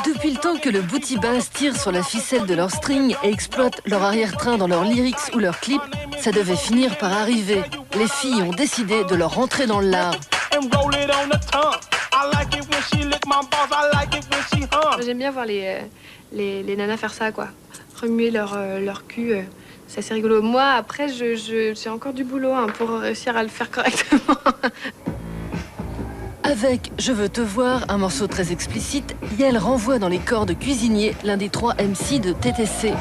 Depuis le temps que le booty bass tire sur la ficelle de leur string et exploite leur arrière-train dans leurs lyrics ou leurs clips, ça devait finir par arriver. Les filles ont décidé de leur rentrer dans le lard. J'aime bien voir les nanas faire ça, quoi. Remuer leur cul, c'est assez rigolo. Moi, après, j'ai encore du boulot pour réussir à le faire correctement. Avec Je veux te voir, un morceau très explicite, Yael renvoie dans les corps de Cuisinier, l'un des 3 MC de TTC.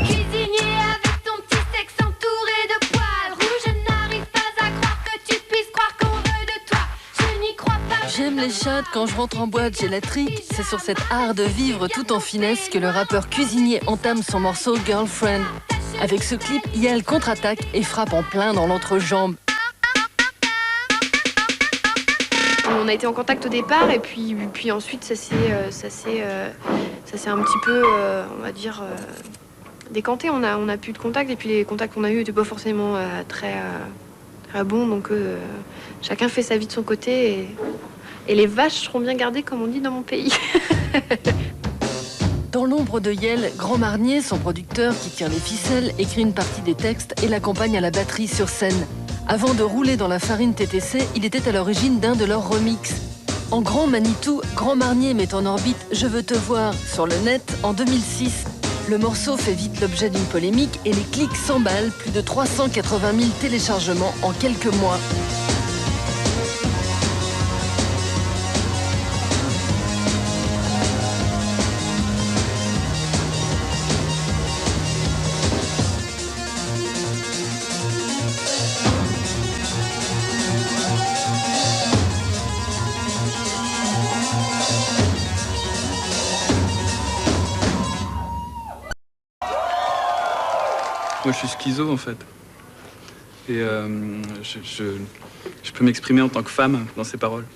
Cuisinier avec ton petit sexe entouré de poils rouges, je n'arrive pas à croire que tu puisses croire qu'on veut de toi. Je n'y crois pas. J'aime les chattes, quand je rentre en boîte, j'ai la trique. C'est sur cet art de vivre tout en finesse que le rappeur Cuisinier entame son morceau Girlfriend. Avec ce clip, Yael contre-attaque et frappe en plein dans l'entrejambe. On a été en contact au départ et puis ensuite ça s'est un petit peu, on va dire, décanté. On a plus de contact et puis les contacts qu'on a eus n'étaient pas forcément très bons. Donc chacun fait sa vie de son côté et les vaches seront bien gardées comme on dit dans mon pays. Dans l'ombre de Yael, Grand Marnier, son producteur qui tire les ficelles, écrit une partie des textes et l'accompagne à la batterie sur scène. Avant de rouler dans la farine TTC, il était à l'origine d'un de leurs remixes. En Grand Manitou, Grand Marnier met en orbite Je veux te voir sur le net en 2006. Le morceau fait vite l'objet d'une polémique et les clics s'emballent, plus de 380 000 téléchargements en quelques mois. Moi, je suis schizo, en fait. Et je peux m'exprimer en tant que femme dans ces paroles.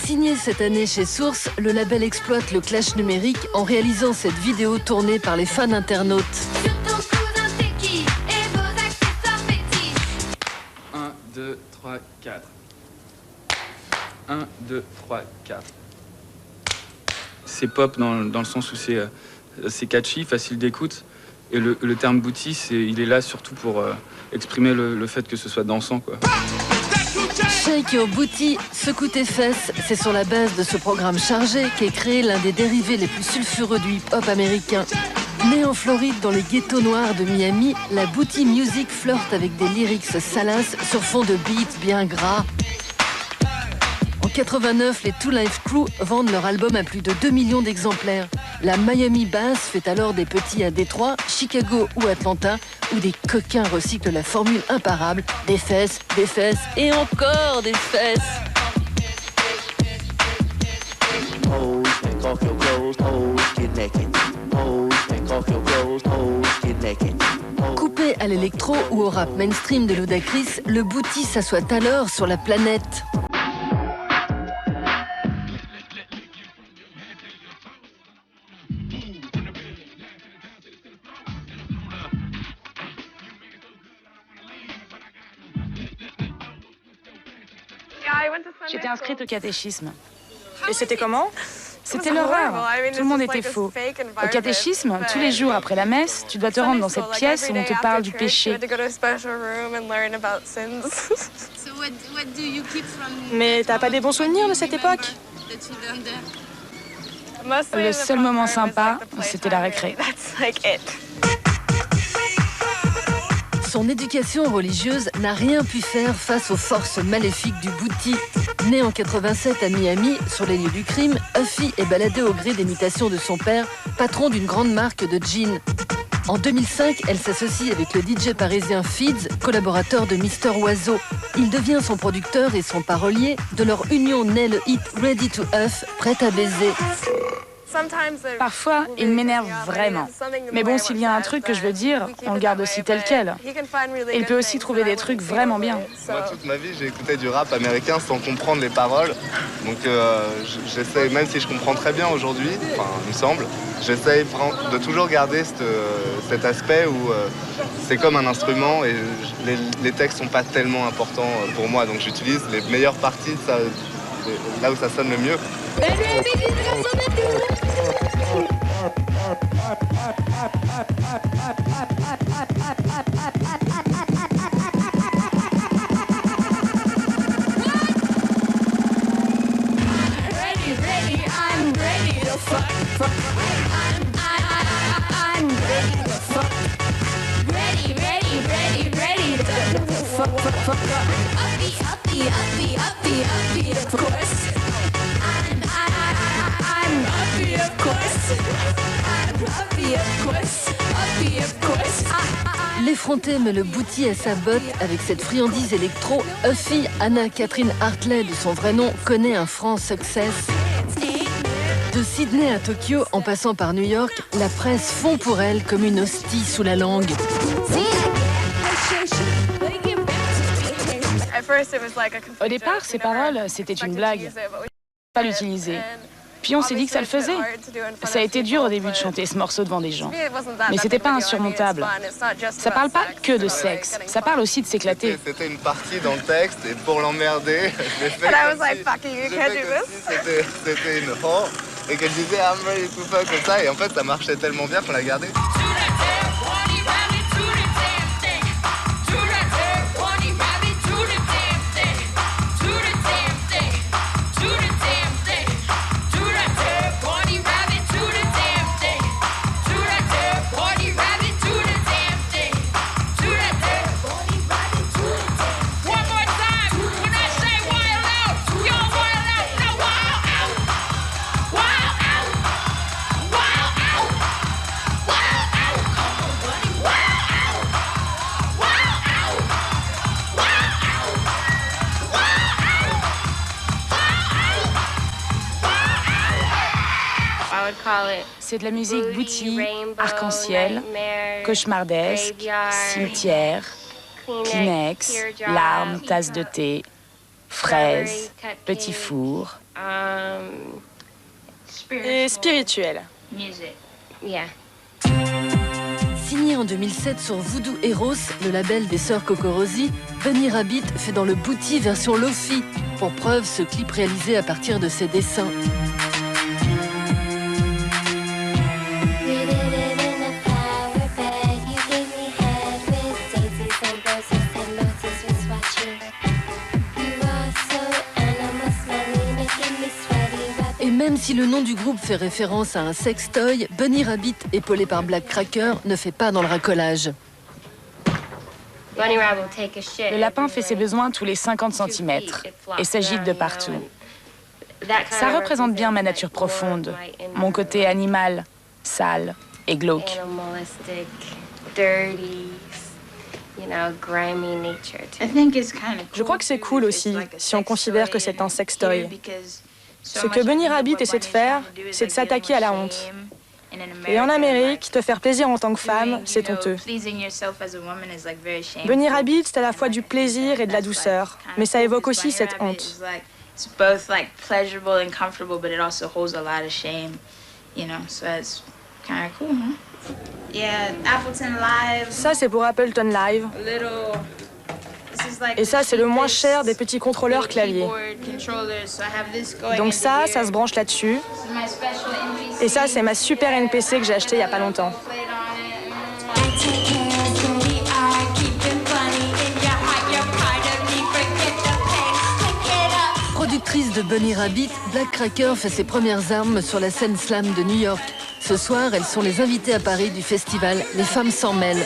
Signé cette année chez Source, le label exploite le clash numérique en réalisant cette vidéo tournée par les fans internautes. 1, 2, 3, 4. 1, 2, 3, 4. C'est pop dans le sens où c'est catchy, facile d'écoute. Et le terme booty, il est là surtout pour exprimer le fait que ce soit dansant, quoi. Shake Your Booty, secoue tes fesses, c'est sur la base de ce programme chargé qu'est créé l'un des dérivés les plus sulfureux du hip-hop américain. Née en Floride dans les ghettos noirs de Miami, la booty music flirte avec des lyrics salaces sur fond de beats bien gras. En 89, les Two Live Crew vendent leur album à plus de 2 millions d'exemplaires. La Miami Bass fait alors des petits à Détroit, Chicago ou Atlanta, où des coquins recyclent la formule imparable des fesses et encore des fesses. Coupé à l'électro ou au rap mainstream de Ludacris, le booty s'assoit alors sur la planète. J'étais inscrite au catéchisme. Et c'était comment? C'était l'horreur. Tout le monde était faux. Au catéchisme, tous les jours après la messe, tu dois te rendre dans cette pièce où on te parle du péché. Mais t'as pas des bons souvenirs de cette époque? Le seul moment sympa, c'était la récré. Son éducation religieuse n'a rien pu faire face aux forces maléfiques du booty. Né en 87 à Miami, sur les lieux du crime, Huffy est baladée au gré des mutations de son père, patron d'une grande marque de jeans. En 2005, elle s'associe avec le DJ parisien Feeds, collaborateur de Mister Oiseau. Il devient son producteur et son parolier. De leur union naît le hit Ready to Huff, prête à baiser. Parfois, il m'énerve vraiment. Mais bon, s'il y a un truc que je veux dire, on le garde aussi tel quel. Et il peut aussi trouver des trucs vraiment bien. Moi, toute ma vie, j'ai écouté du rap américain sans comprendre les paroles. Donc j'essaie, même si je comprends très bien aujourd'hui, enfin, il me semble, j'essaie de toujours garder cet aspect où c'est comme un instrument et les textes sont pas tellement importants pour moi. Donc j'utilise les meilleures parties de ça, là où ça sonne le mieux. L'effronté met le bouti à sa botte avec cette friandise électro. Huffy, Anna Catherine Hartley de son vrai nom, connaît un franc succès. De Sydney à Tokyo, en passant par New York, la presse fond pour elle comme une hostie sous la langue. Au départ, ces paroles, c'était une blague. Pas l'utiliser. Puis on s'est dit que ça le faisait. Ça a été dur au début de chanter ce morceau devant des gens. Mais c'était pas insurmontable. Ça parle pas que de sexe, ça parle aussi de s'éclater. C'était une partie dans le texte et pour l'emmerder, je l'ai fait c'était une whore et qu'elle disait I'm ready to fuck comme ça et en fait ça marchait tellement bien qu'on l'a gardé. C'est de la musique boutie, arc-en-ciel, cauchemardesque, cimetière, Kleenex, larmes, tasse de thé, fraises, petit four. Et spirituel. Signé en 2007 sur Voodoo Eros, le label des sœurs Cocorosi, Bunny Rabbit fait dans le bouti version Lofi. Pour preuve, ce clip réalisé à partir de ses dessins. Même si le nom du groupe fait référence à un sextoy, Bunny Rabbit, épaulé par Black Cracker, ne fait pas dans le racolage. Le lapin fait ses besoins tous les 50 cm et s'agite de partout. Ça représente bien ma nature profonde, mon côté animal, sale et glauque. Je crois que c'est cool aussi, si on considère que c'est un sextoy. Ce que Bunny Rabbit essaie de faire, c'est de s'attaquer à la honte. Et en Amérique, te faire plaisir en tant que femme, c'est honteux. Bunny Rabbit, c'est à la fois du plaisir et de la douceur, mais ça évoque aussi cette honte. Ça, c'est pour Appleton Live. Et ça, c'est le moins cher des petits contrôleurs clavier. Donc ça se branche là-dessus. Et ça, c'est ma super NPC que j'ai acheté il n'y a pas longtemps. Productrice de Bunny Rabbit, Black Cracker fait ses premières armes sur la scène slam de New York. Ce soir, elles sont les invitées à Paris du festival Les Femmes s'en mêlent.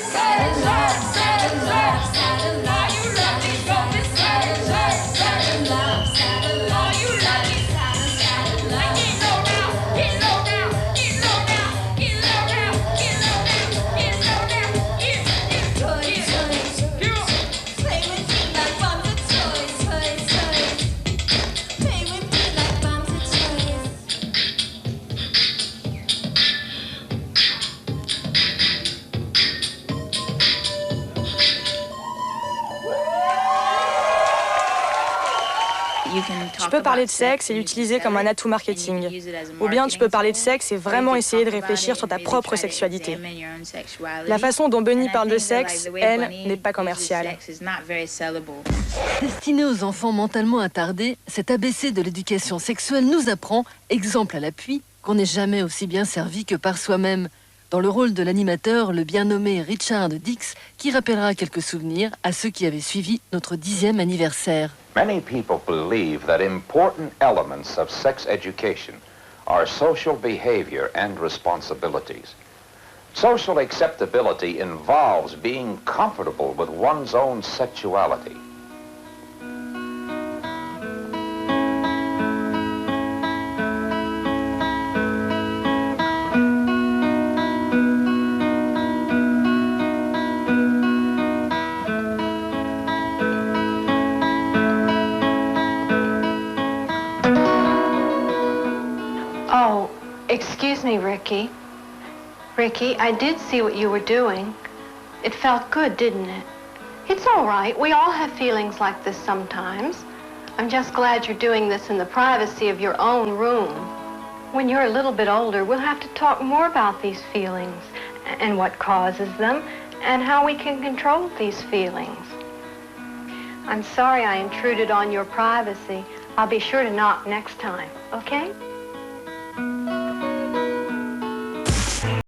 Tu peux parler de sexe et l'utiliser comme un atout marketing. Ou bien tu peux parler de sexe et vraiment essayer de réfléchir sur ta propre sexualité. La façon dont Bunny parle de sexe, elle, n'est pas commerciale. Destiné aux enfants mentalement attardés, cet ABC de l'éducation sexuelle nous apprend, exemple à l'appui, qu'on n'est jamais aussi bien servi que par soi-même. Dans le rôle de l'animateur, le bien nommé Richard Dix, qui rappellera quelques souvenirs à ceux qui avaient suivi notre 10e anniversaire. Many people believe that important elements of sex education are social behavior and responsibilities. Social acceptability involves being comfortable with one's own sexuality. Oh, excuse me, Ricky. Ricky, I did see what you were doing. It felt good, didn't it? It's all right. We all have feelings like this sometimes. I'm just glad you're doing this in the privacy of your own room. When you're a little bit older, we'll have to talk more about these feelings and what causes them and how we can control these feelings. I'm sorry I intruded on your privacy. I'll be sure to knock next time, okay?